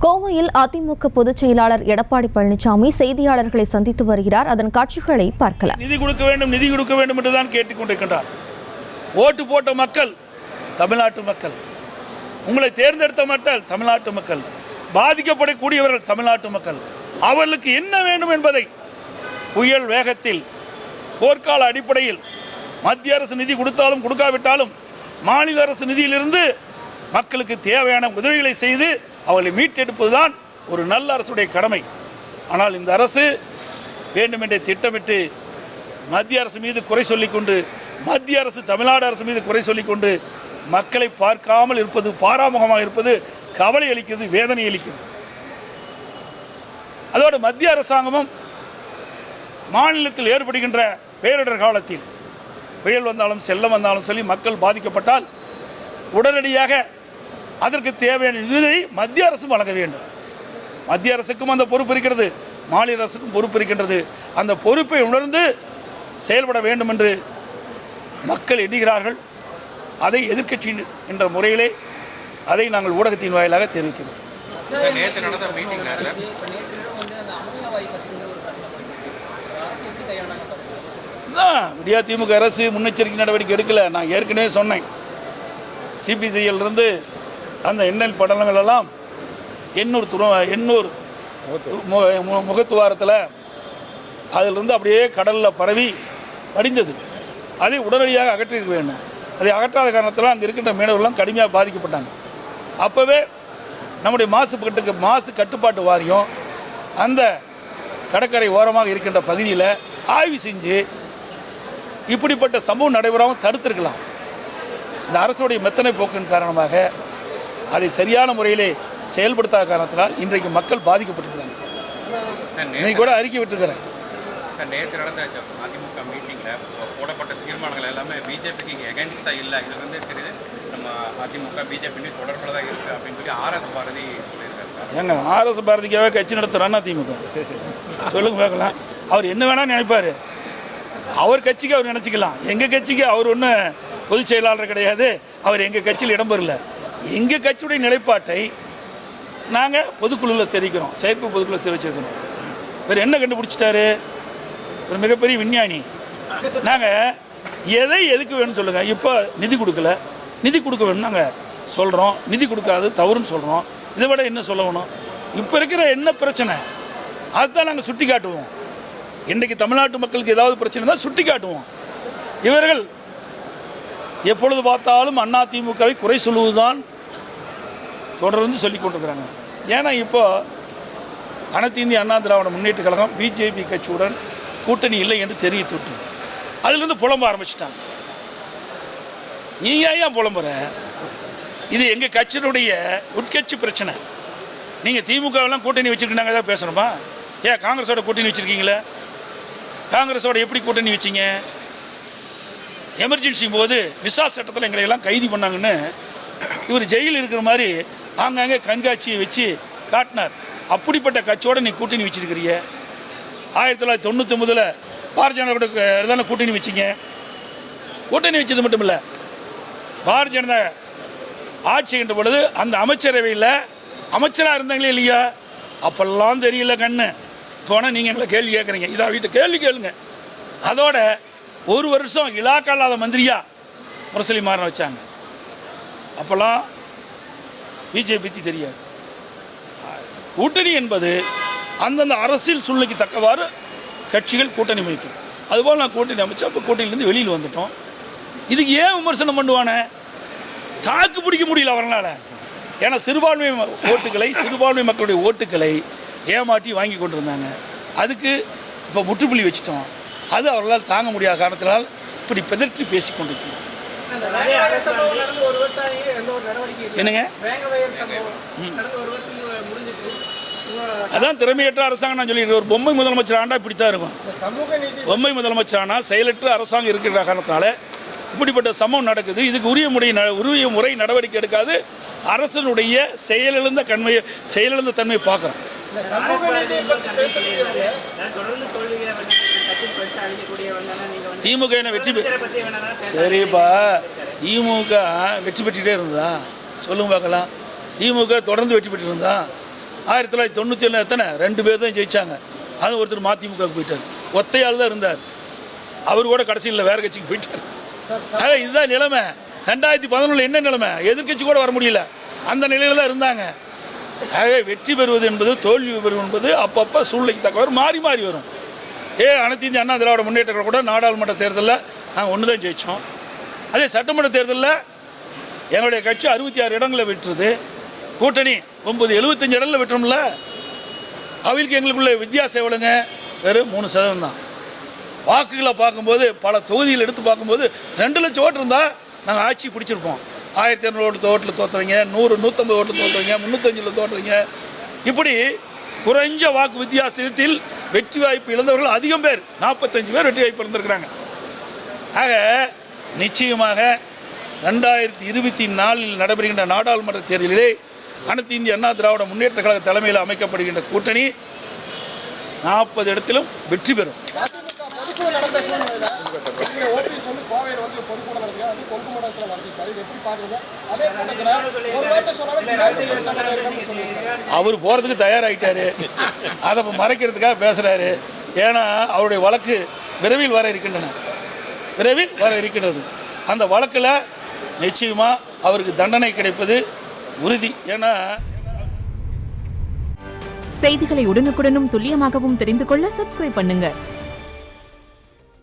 கோவையில் அதிமுக பொதுச் செயலாளர் எடப்பாடி பழனிசாமி செய்தியாளர்களை சந்தித்து வருகிறார். அதன் காட்சிகளை பார்க்கலாம். நிதி கொடுக்க வேண்டும் என்றுதான் கேட்டுக்கொண்டிருக்கின்றார். ஓட்டு போட்ட மக்கள் தமிழ்நாட்டு மக்கள், உங்களை தேர்ந்தெடுத்த மக்கள் தமிழ்நாட்டு மக்கள், பாதிக்கப்படக்கூடியவர்கள் தமிழ்நாட்டு மக்கள். அவர்களுக்கு என்ன வேண்டும் என்பதை புயல் வேகத்தில் போர்க்கால அடிப்படையில் மத்திய அரசு நிதி கொடுத்தாலும் கொடுக்காவிட்டாலும் மாநில அரசு நிதியிலிருந்து மக்களுக்கு தேவையான உதவிகளை செய்து அவர்களை மீட்டெடுப்பதுதான் ஒரு நல்ல அரசுடைய கடமை. ஆனால் இந்த அரசு வேண்டுமென்றே திட்டமிட்டு மத்திய அரசு மீது குறை சொல்லிக்கொண்டு, மத்திய அரசு தமிழ்நாடு அரசு மீது குறை சொல்லிக்கொண்டு மக்களை பார்க்காமல் இருப்பது, பாராமுகமாக இருப்பது கவலை அளிக்கிறது, வேதனை அளிக்கிறது. அதோடு மத்திய அரசாங்கமும் மாநிலத்தில் ஏற்படுகின்ற பேரிடர் காலத்தில் புயல் வந்தாலும் செல்லம் வந்தாலும் சொல்லி மக்கள் பாதிக்கப்பட்டால் உடனடியாக அதற்கு தேவையான நிதியை மத்திய அரசு வழங்க வேண்டும். மத்திய அரசுக்கும் அந்த பொறுப்பு இருக்கிறது, மாநில அரசுக்கும் பொறுப்பு இருக்கின்றது. அந்த பொறுப்பை உணர்ந்து செயல்பட வேண்டும் என்று மக்கள் எண்ணுகிறார்கள். அதை எதிர்க்கட்சி என்ற முறையிலே அதை நாங்கள் ஊடகத்தின் வாயிலாக தெரிவிக்கிறோம். விடியா திமுக அரசு முன்னெச்சரிக்கை நடவடிக்கை எடுக்கல. நான் ஏற்கனவே சொன்னேன், சிபிசிஐலிருந்து அந்த எண்ணெய் படலங்கள் எல்லாம் எண்ணூர் முகத்துவாரத்தில் அதிலிருந்து அப்படியே கடலில் பரவி படிந்தது. அதை உடனடியாக அகற்றிருக்க வேண்டும். அதை அகற்றாத காரணத்தில் அங்கே இருக்கின்ற மீனவர்கள்லாம் கடுமையாக பாதிக்கப்பட்டாங்க. அப்போவே நம்முடைய மாசு கட்டுப்பாட்டு வாரியம் அந்த கடற்கரை ஓரமாக இருக்கின்ற பகுதியில் ஆய்வு செஞ்சு இப்படிப்பட்ட சம்பவம் நடைபெறாமல் தடுத்திருக்கலாம். இந்த அரசுடைய மெத்தனை போக்கின் காரணமாக அதை சரியான முறையிலே செயல்படுத்தாத காரணத்தினால் இன்றைக்கு மக்கள் பாதிக்கப்பட்டிருக்கிறாங்க. இன்னைக்கு கூட அறிக்கை விட்டுருக்கிறேன். நேற்று நடந்த அதிமுக மீட்டிங்கில் போடப்பட்ட தீர்மானங்கள் எல்லாமே பிஜேபிக்கு எகென்ஸ்டாக இல்லை. இது வந்து தெரியுது, நம்ம அதிமுக பிஜேபி தொடர்பில் தான் இருக்குது அப்படின்னு சொல்லி ஆர்எஸ் பாரதி சொல்லியிருக்காரு. ஏங்க, ஆர்எஸ் பாரதிக்காவே கட்சி நடத்துகிறான்னா திமுக சொல்லுங்க பார்க்கலாம். அவர் என்ன வேணால் நினைப்பார். அவர் கட்சிக்கு அவர் நினச்சிக்கலாம். எங்கள் கட்சிக்கு அவர் ஒன்றும் பொதுச் செயலாளர் கிடையாது. அவர் எங்கள் கட்சியில் இடம்பெறல. எங்கள் கட்சியுடைய நிலைப்பாட்டை நாங்கள் பொதுக்குழுவில் தெரிவிக்கிறோம், செயற்கை பொதுக்குழுவில் தெரிவிச்சிருக்கிறோம். இவர் என்ன கண்டுபிடிச்சிட்டாரு? ஒரு மிகப்பெரிய விஞ்ஞானி. நாங்கள் எதுக்கு வேணும்னு சொல்லுங்கள். இப்போ நிதி கொடுக்க வேணும் நாங்கள் சொல்கிறோம். நிதி கொடுக்காது தவறுன்னு சொல்கிறோம். இதை விட என்ன சொல்லணும்? இப்போ இருக்கிற என்ன பிரச்சனை அதுதான் நாங்கள் சுட்டி காட்டுவோம். இன்றைக்கு தமிழ்நாட்டு மக்களுக்கு ஏதாவது பிரச்சனை தான் சுட்டி காட்டுவோம். இவர்கள் எப்பொழுது பார்த்தாலும் அதிமுகவை குறை சொல்லுவதுதான் தொடர்ந்து சொல்லிக் கொண்டிருக்கிறாங்க. ஏன்னா இப்போ அனைத்து இந்திய அண்ணா திராவிட முன்னேற்ற கழகம் பிஜேபி கட்சியுடன் கூட்டணி இல்லை என்று தெரிவித்துவிட்டு அதிலிருந்து புலம்ப ஆரம்பிச்சிட்டாங்க. நீ ஏன் புலம்புற? இது எங்கள் கட்சியினுடைய உட்கட்சி பிரச்சனை. நீங்கள் திமுகவெல்லாம் கூட்டணி வச்சுருக்கீங்க ஏதாவது பேசணுமா? ஏன் காங்கிரஸோட கூட்டணி வச்சுருக்கீங்களே? காங்கிரஸோட எப்படி கூட்டணி வச்சிங்க? எமர்ஜென்சி போது விசாஸ் சட்டத்தில் எங்களை எல்லாம் கைது பண்ணாங்கன்னு இவர் ஜெயிலில் இருக்கிற மாதிரி ஆங்காங்கே கண்காட்சியை வச்சு காட்டினார். அப்படிப்பட்ட கட்சியோடு நீ கூட்டணி வச்சிருக்கிறிய. 1999 பாரதிய ஜனதா கூட கூட்டணி வச்சிங்க. கூட்டணி வச்சது மட்டும் இல்லை, பாரதிய ஜனதா ஆட்சி என்ற பொழுது அந்த அமைச்சரவையில் அமைச்சராக இருந்தாங்களே இல்லையா? அப்பெல்லாம் தெரியல கண்ணு. போனால் நீங்கள் எங்களை கேள்வி கேட்குறீங்க. இதை வீட்டை கேள்வி கேளுங்க. அதோட ஒரு வருஷம் இலாக்கா இல்லாத மந்திரியா முரசொலி மாறன் வச்சாங்க. அப்போல்லாம் பிஜேபி பற்றி தெரியாது. கூட்டணி என்பது அந்தந்த அரசியல் சூழ்நிலைக்கு தக்கவாறு கட்சிகள் கூட்டணி அமைக்கும். அதுபோல் நான் கூட்டணி அமைச்சு அப்போ கூட்டணியிலேருந்து வெளியில் வந்துட்டோம். இதுக்கு ஏன் விமர்சனம் பண்ணுவானே? தாக்கு பிடிக்க முடியல அவர்களால். ஏன்னா சிறுபான்மை மக்களுடைய ஓட்டுக்களை ஏமாற்றி வாங்கி கொண்டு இருந்தாங்க. அதுக்கு இப்போ முற்றுப்புள்ளி வச்சுட்டோம். அது அவர்களால் தாங்க முடியாத காரணத்தினால் இப்படி பெதற்றி பேசி கொண்டிருக்கிறார். என்னங்க, அதான் திறமையற்ற அரசாங்கம் நான் சொல்லிடுறேன். ஒரு பொம்மை முதலமைச்சர் ஆண்டா இப்படித்தான் இருக்கும். பொம்மை முதலமைச்சர் ஆனால் செயலற்ற அரசாங்கம் இருக்கிற காரணத்தினால இப்படிப்பட்ட சம்பவம் நடக்குது. இதுக்கு உரிய முறை நடவடிக்கை எடுக்காது அரசனுடைய செயலிழந்த தன்மையை பார்க்குறோம். திமுக என்ன வெற்றி சரிப்பா, திமுக வெற்றி பெற்றுட்டே இருந்தா சொல்லுங்க பார்க்கலாம். திமுக தொடர்ந்து வெற்றி பெற்று இருந்தா 1997 எத்தனை 2 பேர் தான் ஜெயிச்சாங்க. அது ஒருத்தர் மதிமுகவுக்கு போயிட்டார். ஒத்தையாள் தான் இருந்தார். அவர் கூட கடைசியில் வேறு கட்சிக்கு போயிட்டார். ஆக இதுதான் நிலைமை. 2011 என்ன நிலைமை? எதிர்கட்சி கூட வர முடியல. அந்த நிலையில் தான் இருந்தாங்க. ஆகவே வெற்றி பெறுவது என்பது தோல்வி பெறுவது என்பது அப்பப்போ சூழ்நிலைக்கு தக்கவாறு மாறி மாறி வரும். அனைத்து இந்திய அண்ணா திராவிட முன்னேற்றங்கள் கூட நாடாளுமன்ற தேர்தலில் நாங்கள் 1 தான் ஜெயித்தோம். அதே சட்டமன்ற தேர்தலில் எங்களுடைய கட்சி 66 இடங்களை வெற்றுது. கூட்டணி 75 இடங்களில் வெற்றோம்ல. அவளுக்கு எங்களுக்குள்ள வித்தியாசம் எவ்வளோங்க? வெறும் 3% தான். வாக்குகளை பார்க்கும்போது பல தொகுதிகள் எடுத்து பார்க்கும்போது 2 லட்சம் ஓட்டு இருந்தால் நாங்கள் ஆட்சி பிடிச்சிருப்போம். 1200 ஓட்டில் தோற்றவங்க, 100 150 ஓட்டில் தோற்றவங்க, 305 தோற்றவங்க. இப்படி குறைஞ்ச வாக்கு வித்தியாசத்தில் வெற்றி வாய்ப்பு இழந்தவர்கள் அதிகம் பேர். 45 பேர் வெற்றி வாய்ப்பு இழந்திருக்கிறாங்க. ஆக நிச்சயமாக 2024 நடைபெறுகின்ற நாடாளுமன்ற தேர்தலிலே அனைத்து இந்திய அண்ணா திராவிட முன்னேற்ற கழக தலைமையில் அமைக்கப்படுகின்ற கூட்டணி 40 இடத்திலும் வெற்றி பெறும். அவர் போகிறதுக்கு தயாராகிட்டாரு. அதை மறைக்கிறதுக்காக பேசுகிறாரு. ஏன்னா அவருடைய வழக்கு விரைவில் வர இருக்கின்றது. அந்த வழக்கில் நிச்சயமாக அவருக்கு தண்டனை கிடைப்பது உறுதி. ஏன்னா செய்திகளை உடனுக்குடனும் துல்லியமாகவும் தெரிந்து கொள்ள சப்ஸ்கிரைப் பண்ணுங்க.